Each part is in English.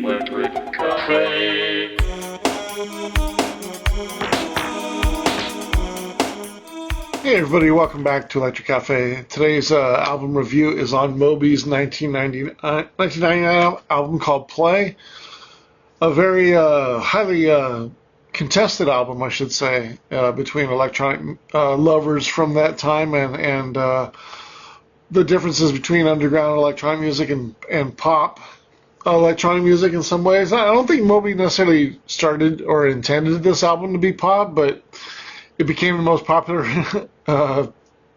Electric Cafe. Hey everybody, welcome back to Electric Cafe. Today's album review is on Moby's 1999 album called Play. A very highly contested album, I should say, between electronic lovers from that time and the differences between underground electronic music and pop electronic music in some ways. I don't think Moby necessarily started or intended this album to be pop, but it became the most popular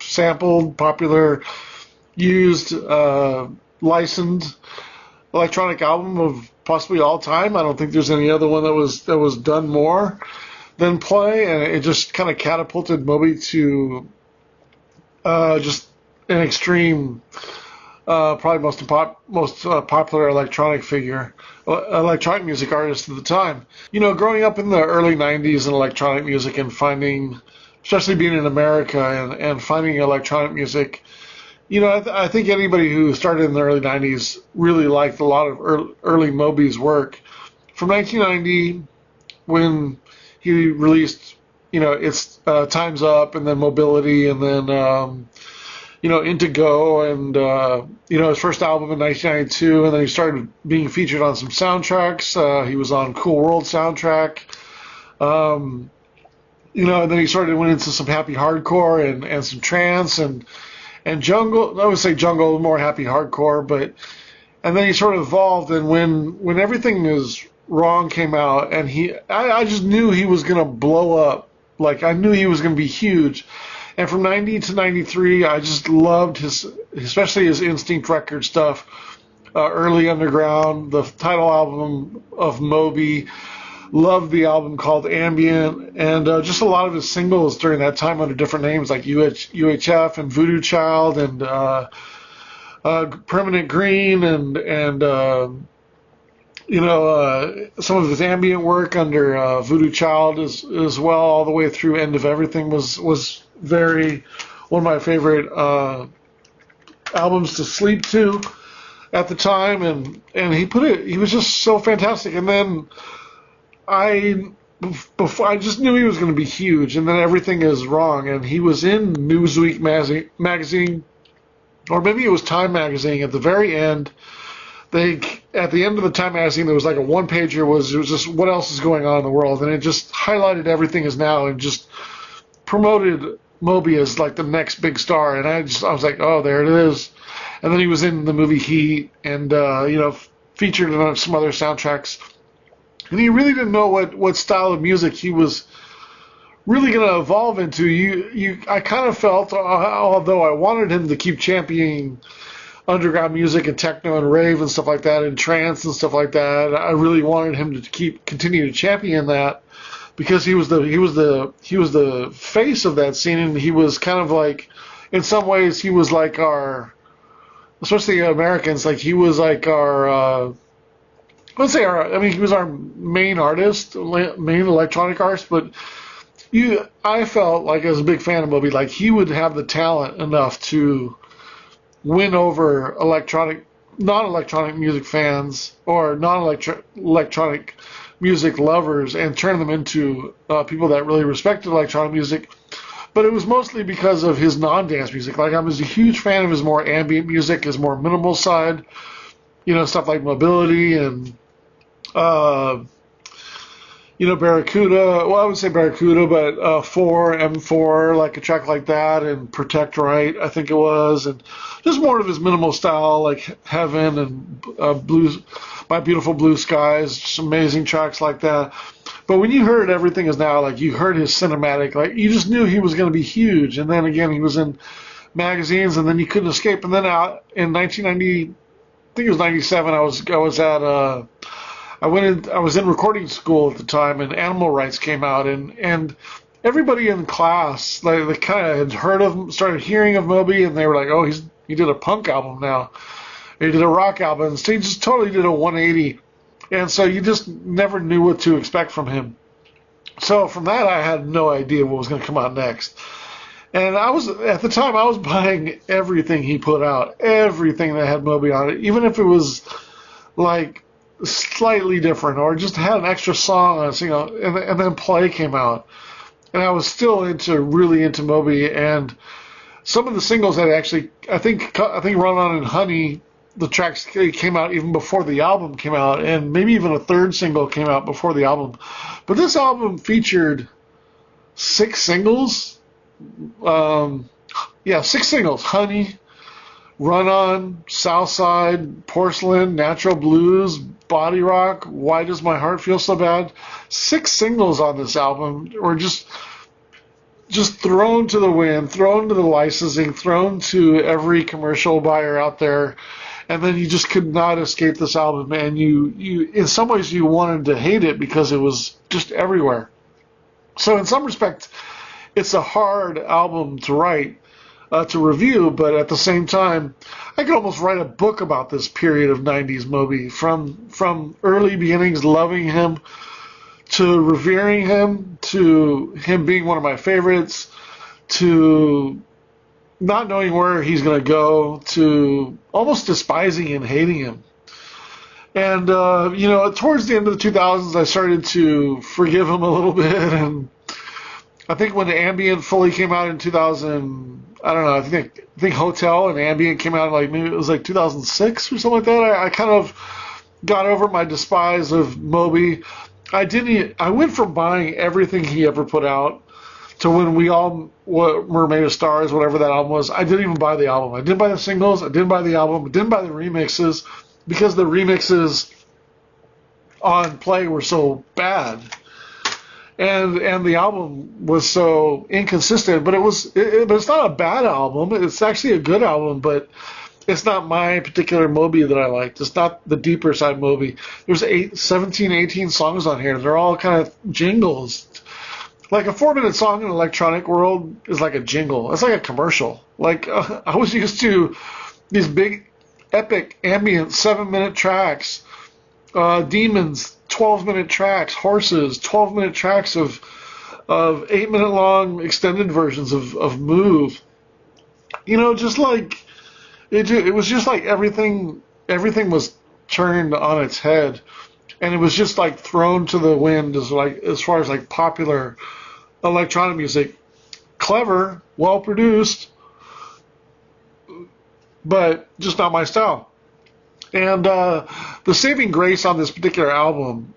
sampled, popular, used, licensed electronic album of possibly all time. I don't think there's any other one that was done more than Play, and it just kind of catapulted Moby to just an extreme, probably most popular electronic music artist at the time. You know, growing up in the early 90s in electronic music and finding, especially being in America and finding electronic music, you know, I think anybody who started in the early 90s really liked a lot of early Moby's work. From 1990, when he released, you know, it's Time's Up, and then Mobility, and then you know, Into Go, and you know, his first album in 1992, and then he started being featured on some soundtracks. He was on Cool World soundtrack. You know, and then he went into some happy hardcore and some trance and jungle. I would say jungle, more happy hardcore, and then he sort of evolved. And when Everything Is Wrong came out, and I just knew he was gonna blow up. Like, I knew he was gonna be huge. And from 90 to 93, I just loved especially his Instinct record stuff, early underground, the title album of Moby. Loved the album called Ambient, and just a lot of his singles during that time under different names like UHF and Voodoo Child and Permanent Green and you know, some of his ambient work under Voodoo Child as well, all the way through End of Everything was one of my favorite albums to sleep to at the time, and he was just so fantastic. And then I just knew he was going to be huge, and then Everything Is Wrong, and he was in Newsweek magazine, or maybe it was Time magazine at the very end. At the end of the Time magazine, there was like a one-pager. It was just what else is going on in the world, and it just highlighted Everything Is Now and just promoted Moby as like the next big star. And I was like, oh, there it is. And then he was in the movie Heat, and you know, featured on some other soundtracks. And he really didn't know what style of music he was really going to evolve into. I kind of felt, although I wanted him to keep championing underground music and techno and rave and stuff like that, and trance and stuff like that, I really wanted him to continue to champion that, because he was the face of that scene, and he was kind of like, in some ways, he was like our, especially Americans, like he was like our. He was our main artist, main electronic artist, but I felt like, as a big fan of Moby, like he would have the talent enough to win over non-electronic music fans or non-electronic music lovers and turn them into people that really respected electronic music. But it was mostly because of his non-dance music. Like, I was a huge fan of his more ambient music, his more minimal side, you know, stuff like Mobility and you know, Barracuda. Well, I would say Barracuda, but M4, like a track like that, and Protect Right, I think it was, and just more of his minimal style, like Heaven and Blues, My Beautiful Blue Skies, just amazing tracks like that. But when you heard Everything Is Now, like, you heard his cinematic, like, you just knew he was going to be huge. And then again, he was in magazines, and then you couldn't escape. And then out in 1990, I think it was 97, I was in recording school at the time, and Animal Rights came out, and everybody in class, like, they kind of had started hearing of Moby, and they were like, oh, he did a punk album now. He did a rock album. So he just totally did a 180. And so you just never knew what to expect from him. So from that, I had no idea what was going to come out next. And at the time, I was buying everything he put out, everything that had Moby on it, even if it was like slightly different, or just had an extra song on a single, and then Play came out, and I was still really into Moby, and some of the singles that actually, I think Run On and Honey, the tracks came out even before the album came out, and maybe even a third single came out before the album. But this album featured 6 singles. Yeah, 6 singles: Honey, Run On, Southside, Porcelain, Natural Blues, Body Rock, Why Does My Heart Feel So Bad. 6 singles on this album were just thrown to the wind, thrown to the licensing, thrown to every commercial buyer out there, and then you just could not escape this album. And you in some ways you wanted to hate it because it was just everywhere. So in some respect, it's a hard album to write, to review, but at the same time, I could almost write a book about this period of 90s Moby, from early beginnings, loving him, to revering him, to him being one of my favorites, to not knowing where he's going to go, to almost despising and hating him. And, towards the end of the 2000s, I started to forgive him a little bit, and I think when the Ambient fully came out in 2000, I don't know, I think Hotel and Ambient came out maybe it was 2006 or something like that. I kind of got over my despise of Moby. I went from buying everything he ever put out to when we all were made of stars, whatever that album was. I didn't even buy the album. I didn't buy the singles. I didn't buy the album. I didn't buy the remixes because the remixes on Play were so bad. And the album was so inconsistent, but but it's not a bad album. It's actually a good album, but it's not my particular Moby that I liked. It's not the deeper side Moby. There's 17, 18 songs on here. They're all kind of jingles. Like a 4-minute song in the electronic world is like a jingle. It's like a commercial. I was used to these big, epic, ambient 7-minute tracks. Demons, 12-minute tracks. Horses, 12-minute tracks of 8-minute long extended versions of Move. Just like it was just like everything was turned on its head, and it was just like thrown to the wind as far as popular electronic music. Clever, well produced, but just not my style. And the saving grace on this particular album,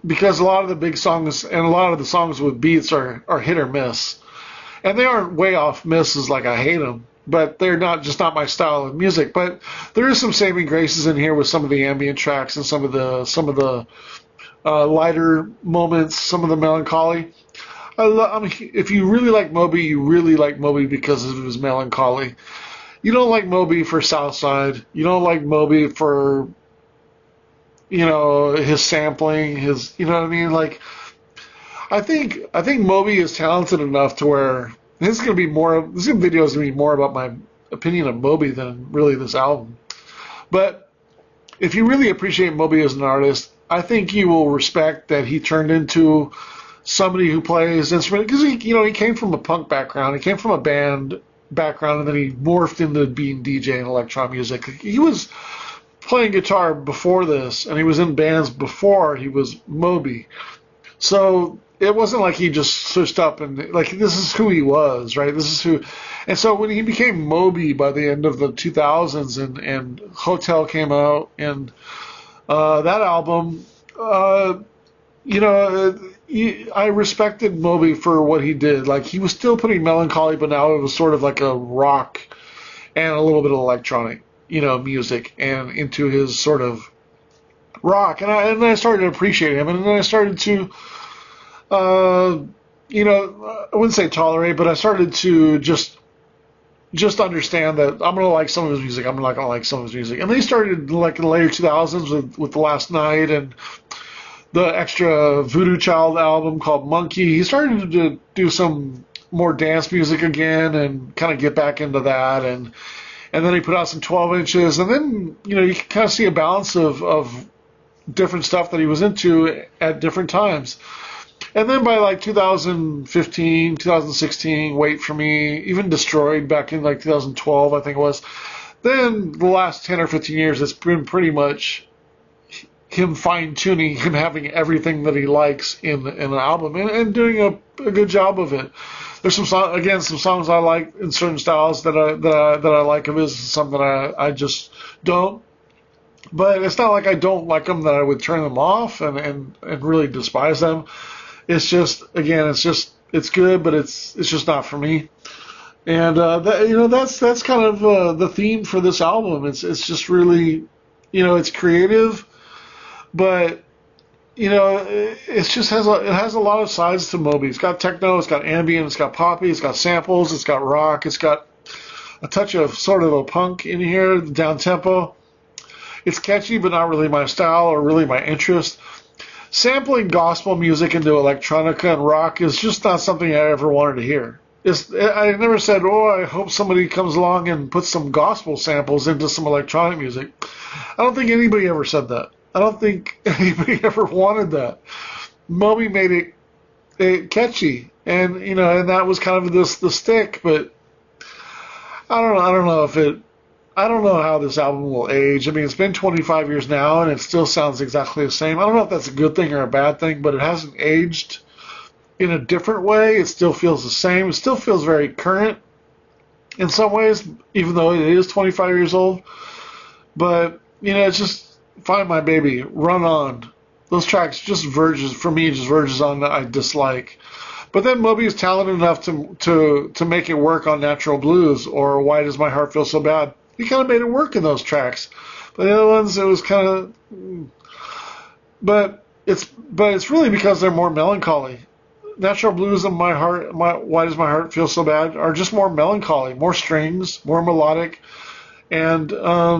because a lot of the big songs and a lot of the songs with beats are hit or miss, and they aren't way off misses like I hate them, but they're not my style of music. But there is some saving graces in here with some of the ambient tracks and some of the lighter moments, some of the melancholy. If you really like Moby, you really like Moby because of his melancholy. You don't like Moby for Southside. You don't like Moby for, his sampling, you know what I mean? I think Moby is talented enough to where this video is going to be more about my opinion of Moby than really this album. But if you really appreciate Moby as an artist, I think you will respect that he turned into somebody who plays instrument, because he came from a punk background, he came from a band background, and then he morphed into being DJing electronic music. He was playing guitar before this, and he was in bands before he was Moby. So it wasn't like he just switched up and this is who he was, right? This is who. And so when he became Moby by the end of the 2000s and Hotel came out, and that album, I respected Moby for what he did. He was still putting melancholy, but now it was sort of like a rock and a little bit of electronic, music, and into his sort of rock. And I started to appreciate him, and then I started to, I wouldn't say tolerate, but I started to just understand that I'm gonna like some of his music. I'm not gonna like some of his music. And then he started in the later 2000s with The Last Night and the extra Voodoo Child album called Monkey. He started to do some more dance music again and kind of get back into that. And then he put out some 12 inches. And then, you can kind of see a balance of different stuff that he was into at different times. And then by 2015, 2016, Wait For Me, even Destroyed back in 2012, I think it was. Then the last 10 or 15 years, it's been pretty much him fine-tuning, him having everything that he likes in an album, and doing a good job of it. There's some songs I like in certain styles that I like of his, some that I just don't. But it's not like I don't like them that I would turn them off and really despise them. It's just, again, it's good, but it's just not for me. And that's kind of the theme for this album. It's just really, it's creative, but it just has a lot of sides to Moby. It's got techno, it's got ambient, it's got poppy, it's got samples, it's got rock, it's got a touch of sort of a punk in here, down tempo. It's catchy, but not really my style or really my interest. Sampling gospel music into electronica and rock is just not something I ever wanted to hear. I never said, oh, I hope somebody comes along and puts some gospel samples into some electronic music. I don't think anybody ever said that. I don't think anybody ever wanted that. Moby made it catchy, and and that was kind of the stick. But I don't know how this album will age. I mean, it's been 25 years now, and it still sounds exactly the same. I don't know if that's a good thing or a bad thing, but it hasn't aged in a different way. It still feels the same. It still feels very current in some ways, even though it is 25 years old. But it's just Find My Baby, Run On. Those tracks just verges on that I dislike. But then Moby is talented enough to make it work on Natural Blues or Why Does My Heart Feel So Bad. He kind of made it work in those tracks. But the other ones, it was kind of... But it's really because they're more melancholy. Natural Blues and Why Does My Heart Feel So Bad are just more melancholy, more strings, more melodic, and they're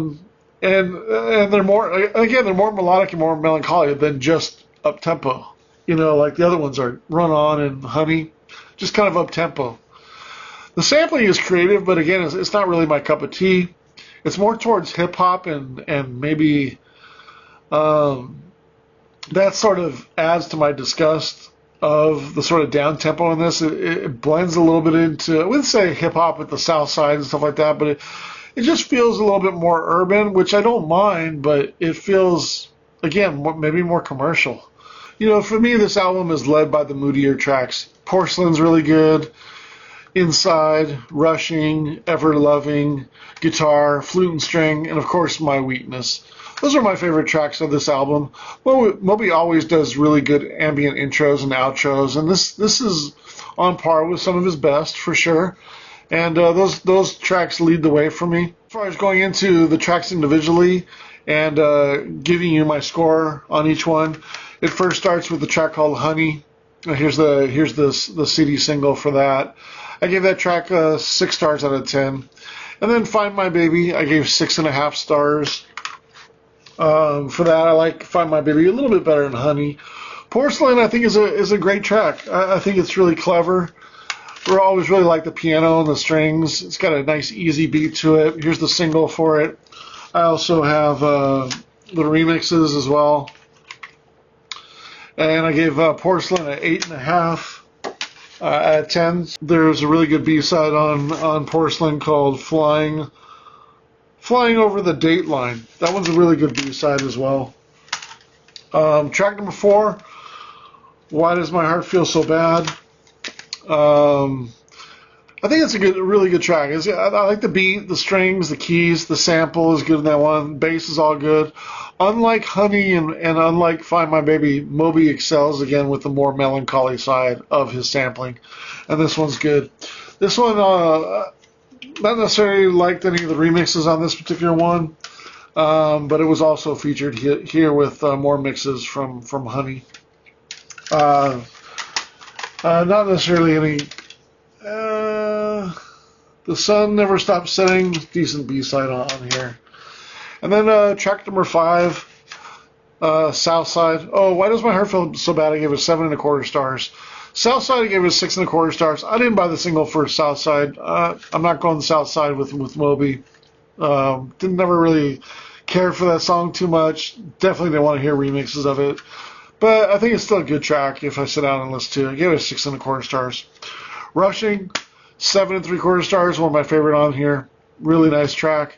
more melodic and more melancholy than just up tempo. Like the other ones are Run On and Honey, just kind of up tempo. The sampling is creative, but again, it's not really my cup of tea. It's more towards hip hop and maybe that sort of adds to my disgust of the sort of down tempo in this. It blends a little bit into, I wouldn't say hip hop with the South Side and stuff like that, but it just feels a little bit more urban, which I don't mind, but it feels, again, maybe more commercial. For me, this album is led by the moodier tracks. Porcelain's really good. Inside, Rushing, Ever Loving, Guitar, Flute and String, and of course, My Weakness. Those are my favorite tracks of this album. Moby always does really good ambient intros and outros, and this is on par with some of his best, for sure. And those tracks lead the way for me. As far as going into the tracks individually and giving you my score on each one, it first starts with the track called Honey. Here's the CD single for that. I gave that track 6 stars out of 10. And then Find My Baby, I gave 6.5 stars. For that, I like Find My Baby a little bit better than Honey. Porcelain, I think, is a great track. I think it's really clever. I always really like the piano and the strings. It's got a nice, easy beat to it. Here's the single for it. I also have the remixes as well. And I gave Porcelain an 8.5 out of 10. There's a really good B-side on Porcelain called Flying Over the Dateline. That one's a really good B-side as well. Track number 4, Why Does My Heart Feel So Bad? I think it's a really good track. I like the beat, the strings, the keys, the sample is good in that one. Bass is all good. Unlike Honey and unlike Find My Baby, Moby excels again with the more melancholy side of his sampling, and this one's good. This one, not necessarily liked any of the remixes on this particular one, but it was also featured here with more mixes from Honey. Not necessarily any. The Sun Never Stops Setting, decent B-side on here. And then track number 5, Southside. Oh, Why Does My Heart Feel So Bad? I gave it 7.25 stars. Southside, I gave it 6.25 stars. I didn't buy the single for Southside. I'm not going Southside with Moby. Never really cared for that song too much. Definitely didn't want to hear remixes of it. But I think it's still a good track if I sit down and listen to it. I gave it 6.25 stars. Rushing, 7.75 stars, one of my favorite on here. Really nice track.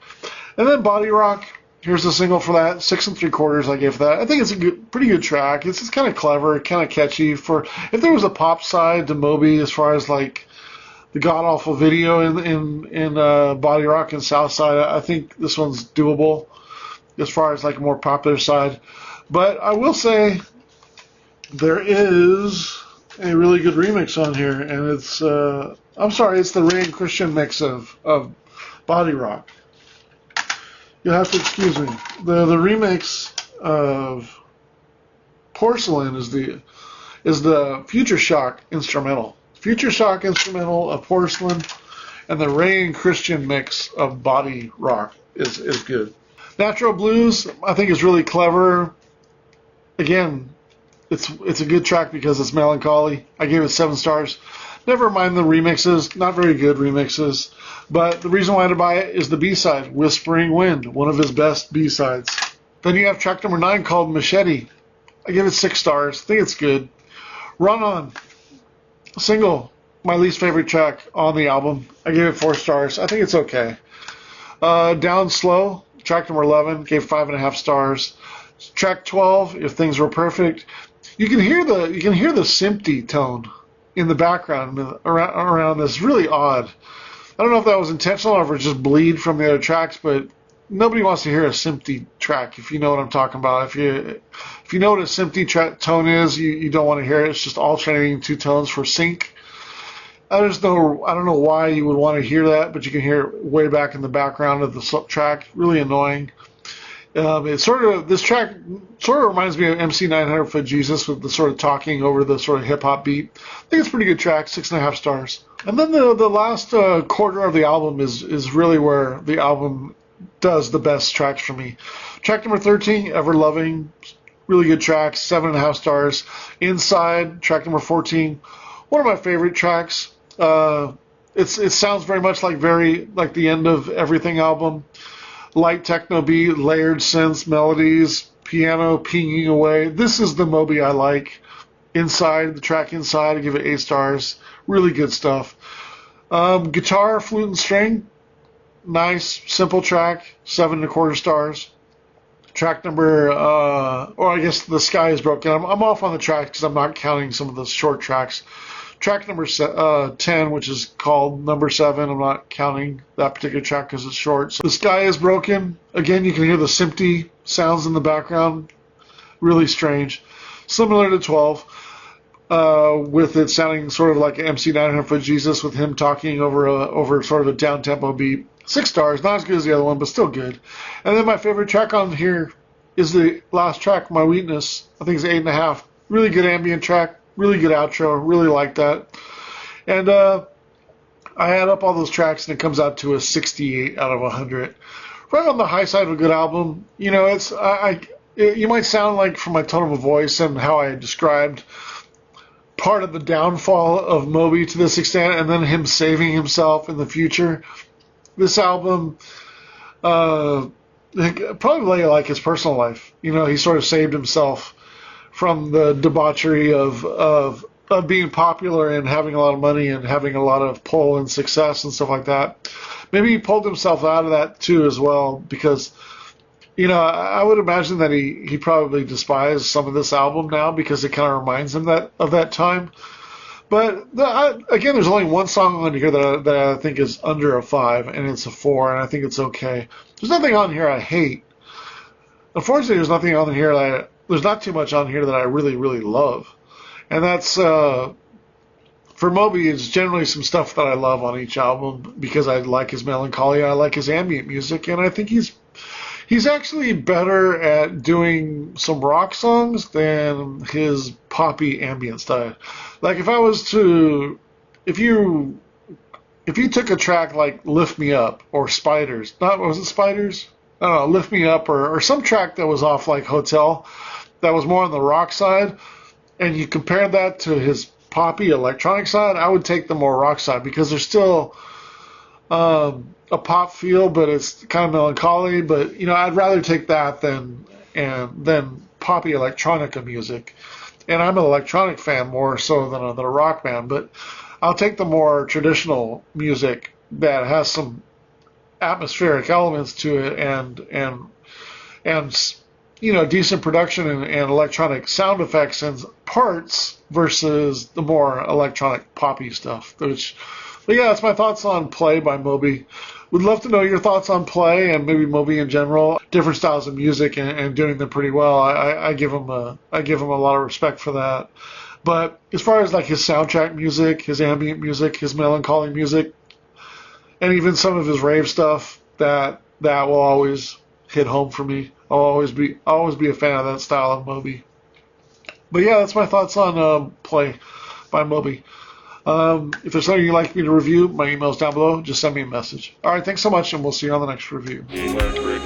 And then Body Rock, Here's the single for that, 6 3/4 I gave that. I think it's a pretty good track. It's just kind of clever, kind of catchy. For if there was a pop side to Moby, as far as like the god awful video in Body Rock and Southside, I think this one's doable as far as like a more popular side. But I will say there is a really good remix on here, and it's it's the Ray and Christian mix of Body Rock. You'll have to excuse me. The remix of Porcelain is the Future Shock instrumental. Future Shock instrumental of Porcelain, and the Ray and Christian mix of Body Rock is good. Natural Blues, I think, is really clever. Again, it's a good track because it's melancholy. I gave it 7 stars. Never mind the remixes, not very good remixes. But the reason why to buy it is the B-side, Whispering Wind, one of his best B-sides. Then you have track number 9 called Machete. I give it 6 stars. I think it's good. Run On, single, my least favorite track on the album. I gave it 4 stars. I think it's okay. Down Slow, track number 11, gave 5.5 stars. Track 12, If Things Were Perfect. You can hear the synthy tone in the background around this. Really odd. I don't know if that was intentional or if it was just bleed from the other tracks, but nobody wants to hear a synthy track, if you know what I'm talking about. If you know what a synthy tone is, you don't want to hear it. It's just alternating 2 tones for sync. I don't know why you would want to hear that, but you can hear it way back in the background of the track. Really annoying. This track sort of reminds me of MC 900 Foot Jesus with the sort of talking over the sort of hip hop beat. I think it's a pretty good track, 6.5 stars. And then the last quarter of the album is really where the album does the best tracks for me. Track number 13, Ever Loving, really good track, 7.5 stars. Inside, track number 14, one of my favorite tracks. It sounds very much like the end of Everything album. Light techno beat, layered synths, melodies, piano pinging away. This is the Moby I like. Inside, the track Inside, I give it 8 stars. Really good stuff. Guitar, flute, and string. Nice, simple track. 7.25 stars. Track number, or I guess The Sky Is Broken. I'm off on the tracks because I'm not counting some of the short tracks. Track number 10, which is called number 7. I'm not counting that particular track because it's short. So The Sky Is Broken. Again, you can hear the synthy sounds in the background. Really strange. Similar to 12, with it sounding sort of like MC 900 Foot Jesus with him talking over sort of a down-tempo beat. 6 stars. Not as good as the other one, but still good. And then my favorite track on here is the last track, My Weakness. I think it's 8.5. Really good ambient track. Really good outro. Really like that. And I add up all those tracks and it comes out to a 68 out of 100. Right on the high side of a good album. You know, you might sound like from my tone of voice and how I described part of the downfall of Moby to this extent and then him saving himself in the future. This album probably like his personal life. You know, he sort of saved himself from the debauchery of being popular and having a lot of money and having a lot of pull and success and stuff like that. Maybe he pulled himself out of that too as well because, you know, I would imagine that he probably despised some of this album now because it kind of reminds him of that time. But again, there's only one song on here that I think is under a 5, and it's a 4, and I think it's okay. There's nothing on here I hate. Unfortunately, there's not too much on here that I really, really love. And that's, for Moby, it's generally some stuff that I love on each album because I like his melancholy, I like his ambient music, and I think he's actually better at doing some rock songs than his poppy ambient style. Like if you took a track like Lift Me Up or Spiders, was it Spiders? I don't know, Lift Me Up or some track that was off like Hotel that was more on the rock side, and you compared that to his poppy electronic side, I would take the more rock side because there's still a pop feel, but it's kind of melancholy. But you know, I'd rather take that than poppy electronica music. And I'm an electronic fan more so than a rock band, but I'll take the more traditional music that has some atmospheric elements to it and and decent production and electronic sound effects and parts versus the more electronic poppy stuff. But yeah, that's my thoughts on Play by Moby. Would love to know your thoughts on Play and maybe Moby in general. Different styles of music and doing them pretty well. I give him a lot of respect for that. But as far as like his soundtrack music, his ambient music, his melancholy music, and even some of his rave stuff, that will always hit home for me. I'll always be a fan of that style of Moby. But yeah, that's my thoughts on Play by Moby. If there's something you'd like me to review, my email's down below. Just send me a message. All right, thanks so much, and we'll see you on the next review. Electric